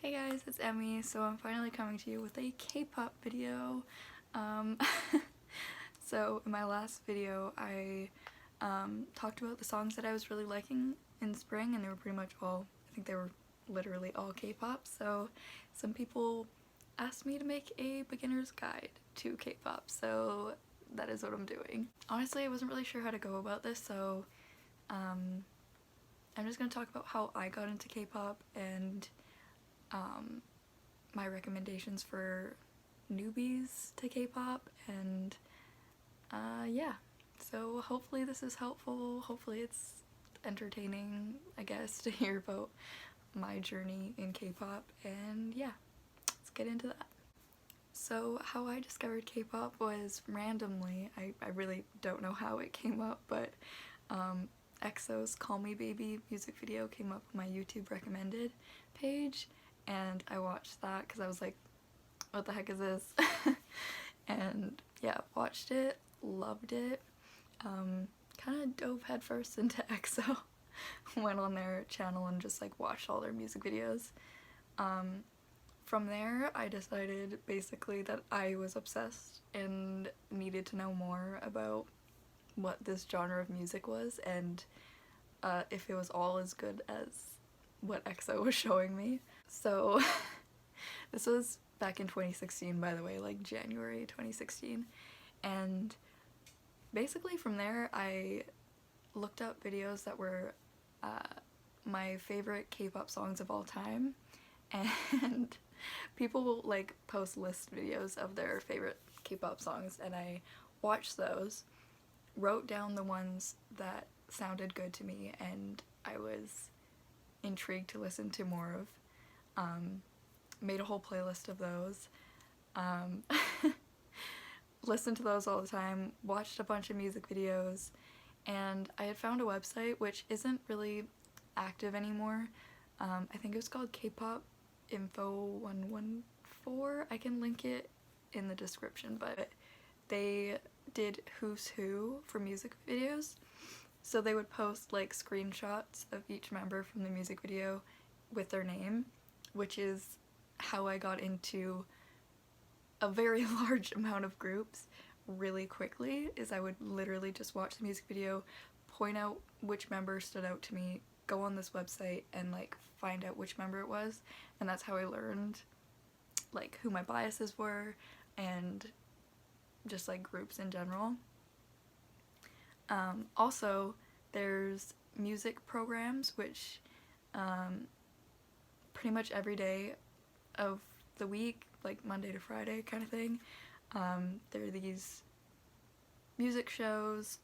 Hey guys, it's Emmy. So I'm finally coming to you with a K-pop video. So in my last video I talked about the songs that I was really liking in spring, and they were pretty much all, I think they were literally all K-pop. So some people asked me to make a beginner's guide to K-pop, so that is what I'm doing. Honestly, I wasn't really sure how to go about this, so I'm just gonna talk about how I got into K-pop and my recommendations for newbies to K-pop, and yeah, so hopefully this is helpful. Hopefully it's entertaining, I guess, to hear about my journey in K-pop, and yeah, let's get into that. So how I discovered K-pop was randomly. I really don't know how it came up, but EXO's Call Me Baby music video came up on my YouTube recommended page, and I watched that because I was like, what the heck is this? And yeah, watched it, loved it, kind of dove headfirst into EXO, went on their channel and just like watched all their music videos. From there I decided basically that I was obsessed and needed to know more about what this genre of music was, and if it was all as good as what EXO was showing me. So this was back in 2016, by the way, like January 2016, and basically from there I looked up videos that were my favorite K-pop songs of all time, and people will like post list videos of their favorite K-pop songs, and I watched those, wrote down the ones that sounded good to me and I was intrigued to listen to more of, made a whole playlist of those, listened to those all the time, watched a bunch of music videos, and I had found a website which isn't really active anymore. I think it was called Kpop Info 114. I can link it in the description, but they did Who's Who for music videos. So they would post like screenshots of each member from the music video with their name, which is how I got into a very large amount of groups really quickly. Is I would literally just watch the music video, point out which member stood out to me, go on this website and like find out which member it was, and that's how I learned like who my biases were and just like groups in general. Also, there's music programs which pretty much every day of the week, like Monday to Friday kind of thing, there are these music shows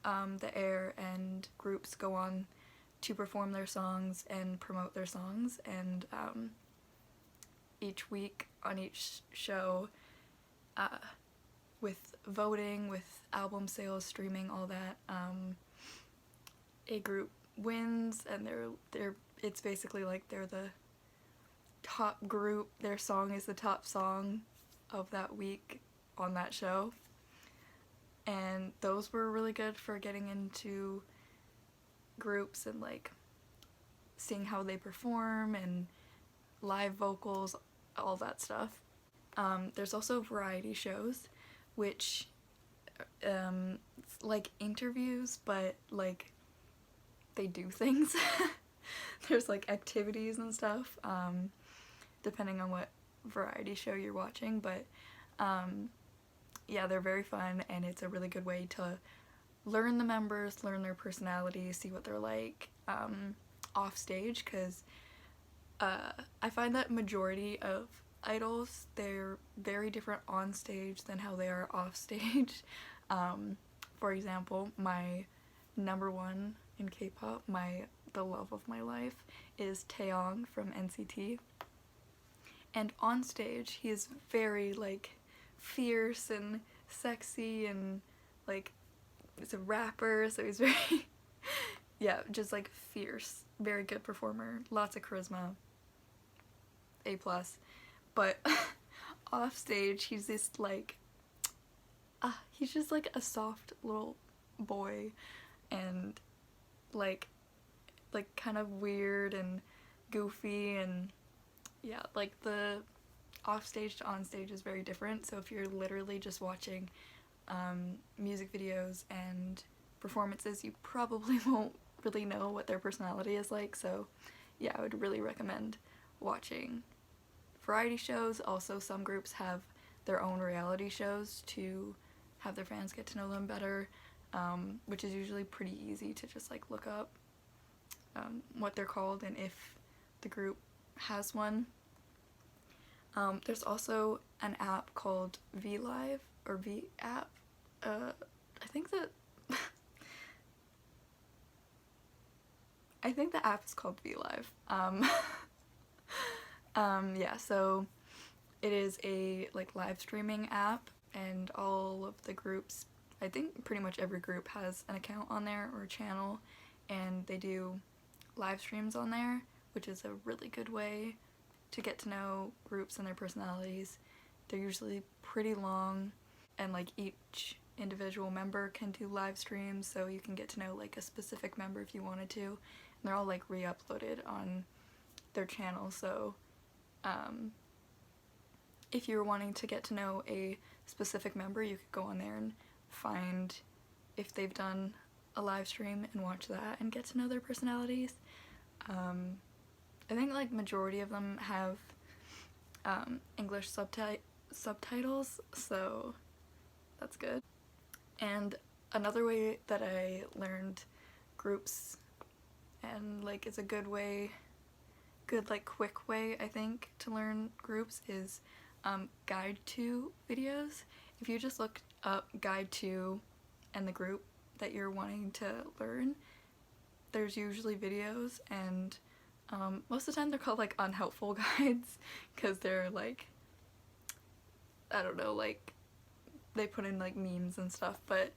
that air, and groups go on to perform their songs and promote their songs, and each week on each show, with voting, with album sales, streaming, all that, a group wins, and it's basically like they're the top group, their song is the top song of that week on that show, and those were really good for getting into groups and like seeing how they perform and live vocals, all that stuff. There's also variety shows, which like interviews, but like they do things. There's like activities and stuff, depending on what variety show you're watching, but yeah, they're very fun, and it's a really good way to learn the members, learn their personalities, see what they're like off stage, because I find that majority of idols, they're very different on stage than how they are off stage. For example, my number one in K-pop, the love of my life, is Taeyong from NCT, and on stage he is very like fierce and sexy, and like he's a rapper, so he's very yeah, just like fierce, very good performer, lots of charisma, A+. But off stage he's this like he's just like a soft little boy, and like kind of weird and goofy, and yeah, like the offstage to onstage is very different. So if you're literally just watching music videos and performances, you probably won't really know what their personality is like. So yeah, I would really recommend watching variety shows. Also, some groups have their own reality shows to have their fans get to know them better, which is usually pretty easy to just like look up what they're called and if the group has one. There's also an app called VLive or V app. I think that I think the app is called VLive. Yeah, so it is a like live streaming app, and all of the groups, I think pretty much every group has an account on there or a channel, and they do live streams on there, which is a really good way to get to know groups and their personalities. They're usually pretty long, and like each individual member can do live streams, so you can get to know like a specific member if you wanted to, and they're all like re-uploaded on their channel. So if you're wanting to get to know a specific member, you could go on there and find if they've done a live stream and watch that and get to know their personalities. I think like majority of them have English subtitles, so that's good. And another way that I learned groups, and like it's a good like quick way I think to learn groups, is guide to videos. If you just look up guide to and the group that you're wanting to learn, there's usually videos, and most of the time they're called like unhelpful guides because they're like, I don't know, like they put in like memes and stuff, but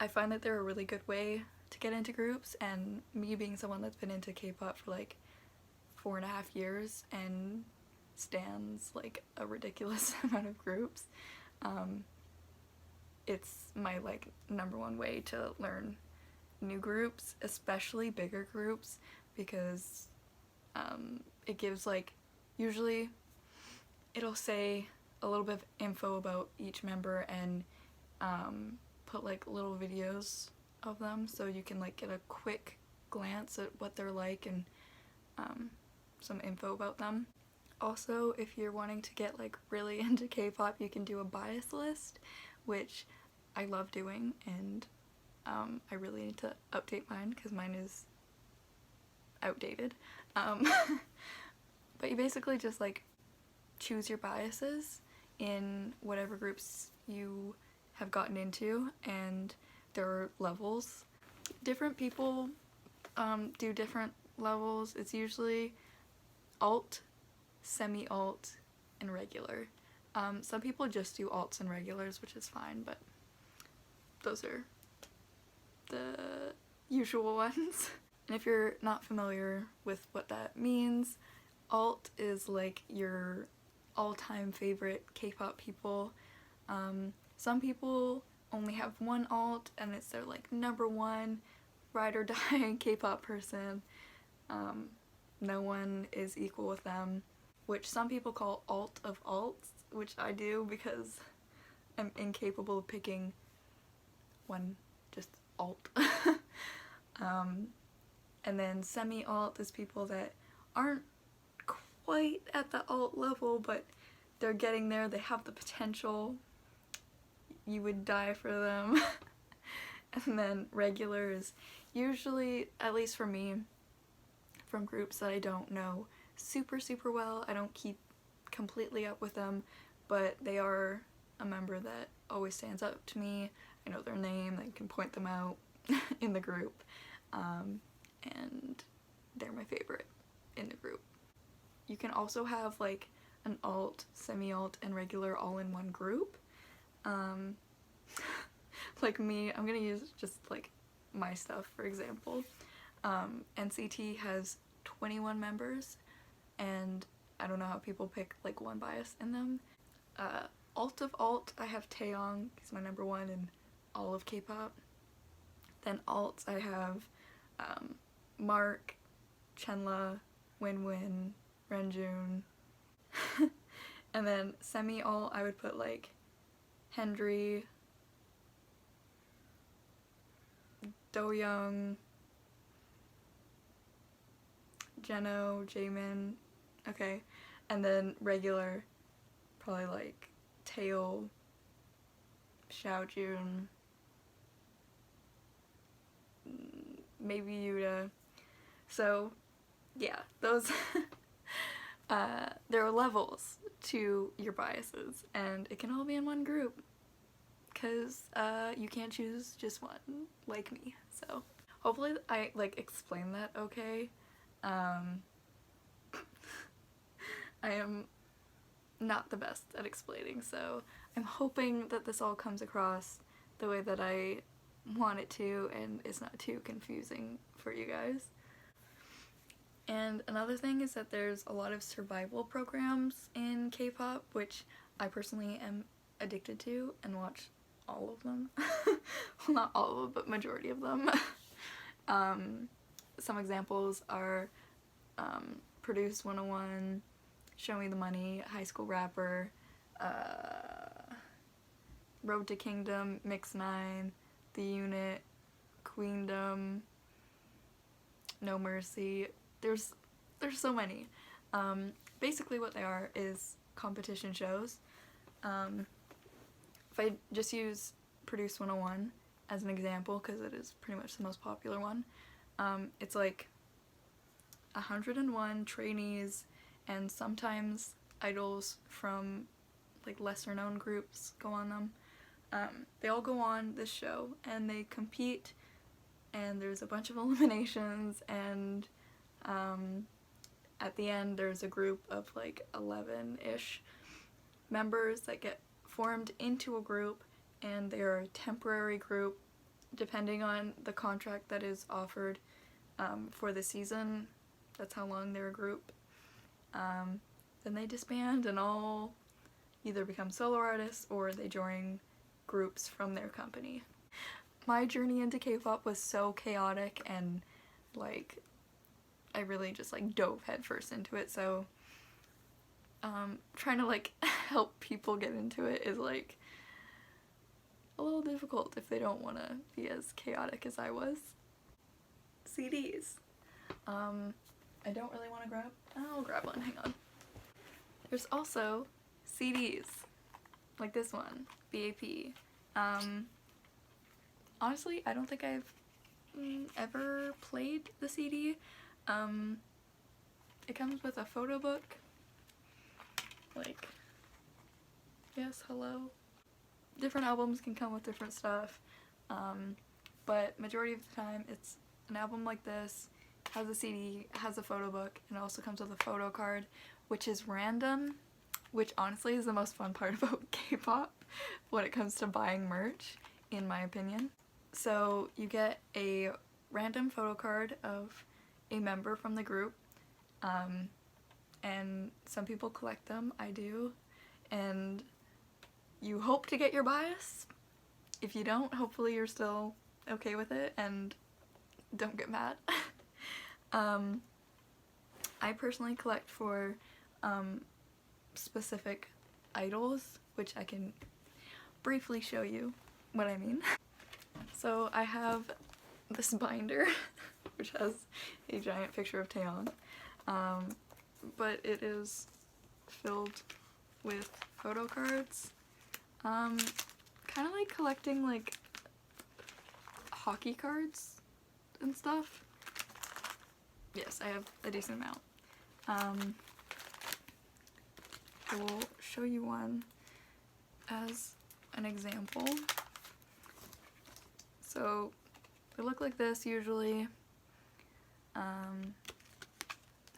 I find that they're a really good way to get into groups. And me being someone that's been into K-pop for like 4.5 years and stands like a ridiculous amount of groups, it's my like #1 way to learn new groups, especially bigger groups, because it gives like, usually it'll say a little bit of info about each member and put like little videos of them, so you can like get a quick glance at what they're like and some info about them. Also, if you're wanting to get like really into K-pop, you can do a bias list, which I love doing, and I really need to update mine because mine is outdated. But you basically just like choose your biases in whatever groups you have gotten into, and there are levels. Different people do different levels. It's usually alt, semi-alt, and regular. Some people just do alts and regulars, which is fine, but those are the usual ones. And if you're not familiar with what that means, alt is like your all-time favorite K-pop people. Some people only have one alt and it's their like #1 ride or die K-pop person. No one is equal with them, which some people call alt of alts, which I do because I'm incapable of picking one just alt. And then semi-alt is people that aren't quite at the alt level, but they're getting there, they have the potential. You would die for them. And then regular is usually, at least for me, from groups that I don't know super well. I don't keep completely up with them, but they are a member that always stands out to me. I know their name, I can point them out in the group, and they're my favorite in the group. You can also have like an alt, semi-alt, and regular all in one group. Like me, I'm gonna use just like my stuff for example. NCT has 21 members, and I don't know how people pick like one bias in them. Alt of alt, I have Taeyong, he's my #1 in all of K-pop. Then alts, I have Mark, Chenle, Winwin, Renjun, And then semi-alt, I would put like Hendry, Do-young, Jeno, Jaemin, okay. And then regular, probably like Taeil, Xiaojun, maybe Yuta. So yeah, those there are levels to your biases, and it can all be in one group, because you can't choose just one, like me. So hopefully I like explained that okay. I am not the best at explaining, so I'm hoping that this all comes across the way that I want it to and it's not too confusing for you guys. And another thing is that there's a lot of survival programs in K-pop, which I personally am addicted to and watch all of them. Well, not all of them, but majority of them. Some examples are Produce 101, Show Me the Money, High School Rapper, Road to Kingdom, Mix 9, The Unit, Queendom, No Mercy. There's so many. Basically what they are is competition shows. If I just use Produce 101 as an example, because it is pretty much the most popular one, it's like 101 trainees and sometimes idols from like lesser known groups go on them. They all go on this show and they compete, and there's a bunch of eliminations, and at the end there's a group of like 11-ish members that get formed into a group, and they're a temporary group depending on the contract that is offered for the season. That's how long they're a group. Then they disband and all either become solo artists or they join groups from their company. My journey into K-pop was so chaotic, and like I really just like dove headfirst into it, so trying to like help people get into it is like a little difficult if they don't want to be as chaotic as I was. CDs. I don't really want to grab. I'll grab one, hang on. There's also CDs, like this one, BAP. Honestly, I don't think I've ever played the CD. It comes with a photo book, like, yes, hello. Different albums can come with different stuff, but majority of the time it's an album like this, has a CD, has a photo book, and it also comes with a photo card, which is random, which honestly is the most fun part about K-pop when it comes to buying merch, in my opinion. So you get a random photo card of a member from the group, and some people collect them, I do, and you hope to get your bias. If you don't, hopefully you're still okay with it and don't get mad. I personally collect for specific idols, which I can briefly show you what I mean. So I have this binder, which has a giant picture of Taeyong, but it is filled with photo cards. Kind of like collecting like hockey cards and stuff. Yes, I have a decent amount. I will show you one as an example. So they look like this usually.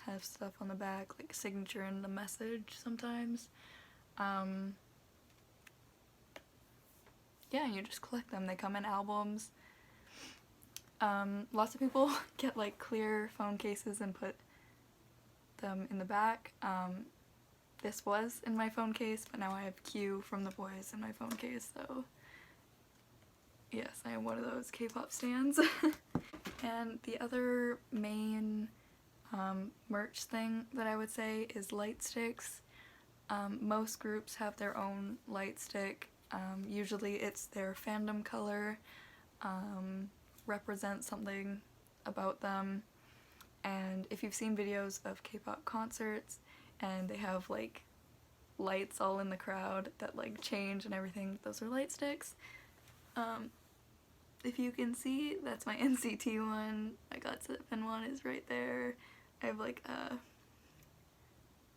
Have stuff on the back, like signature and the message sometimes. Yeah, you just collect them. They come in albums. Lots of people get like clear phone cases and put them in the back. This was in my phone case, but now I have Q from the boys in my phone case, so yes, I am one of those K-pop stans. And the other main merch thing that I would say is light sticks. Most groups have their own light stick. Usually it's their fandom color, represents something about them. And if you've seen videos of K-pop concerts and they have like lights all in the crowd that like change and everything, those are light sticks. If you can see, that's my NCT one. My GOT7 one is right there. I have like a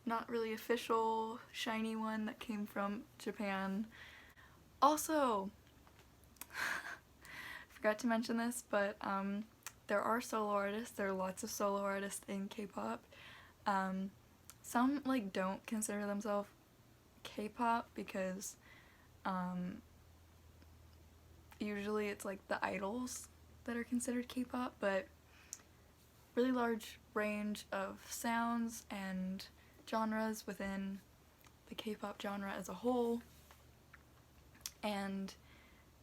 not really official shiny one that came from Japan. Also, forgot to mention this, but there are solo artists. There are lots of solo artists in K-pop. Some like don't consider themselves K-pop because usually it's like the idols that are considered K-pop, but really large range of sounds and genres within the K-pop genre as a whole. And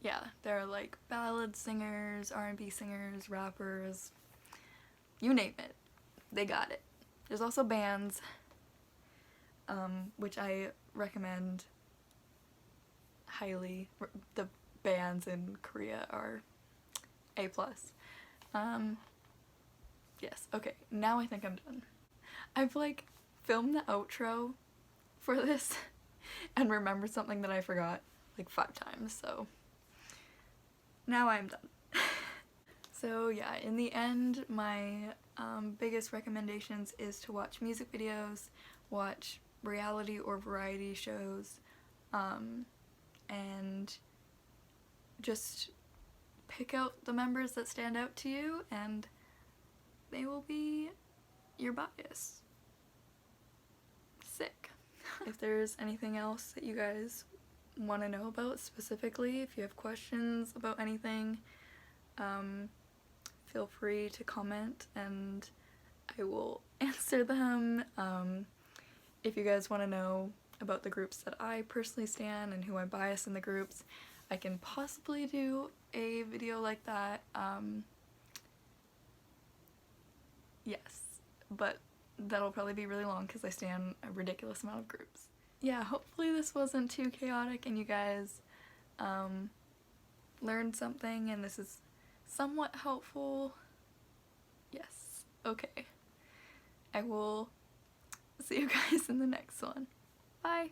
yeah, there are like ballad singers, R&B singers, rappers, you name it, they got it. There's also bands, which I recommend highly. The bands in Korea are A+. Yes, okay, now I think I'm done. I've like filmed the outro for this and remembered something that I forgot like 5 times, so now I'm done. So yeah, in the end, my biggest recommendations is to watch music videos, watch reality or variety shows, and just pick out the members that stand out to you, and they will be your bias. Sick. If there's anything else that you guys want to know about specifically, if you have questions about anything, feel free to comment and I will answer them. If you guys want to know about the groups that I personally stan and who I bias in the groups, I can possibly do a video like that. Yes, but that'll probably be really long because I stan a ridiculous amount of groups. Yeah, hopefully this wasn't too chaotic and you guys learned something and this is somewhat helpful. Yes, okay. I will see you guys in the next one. Bye!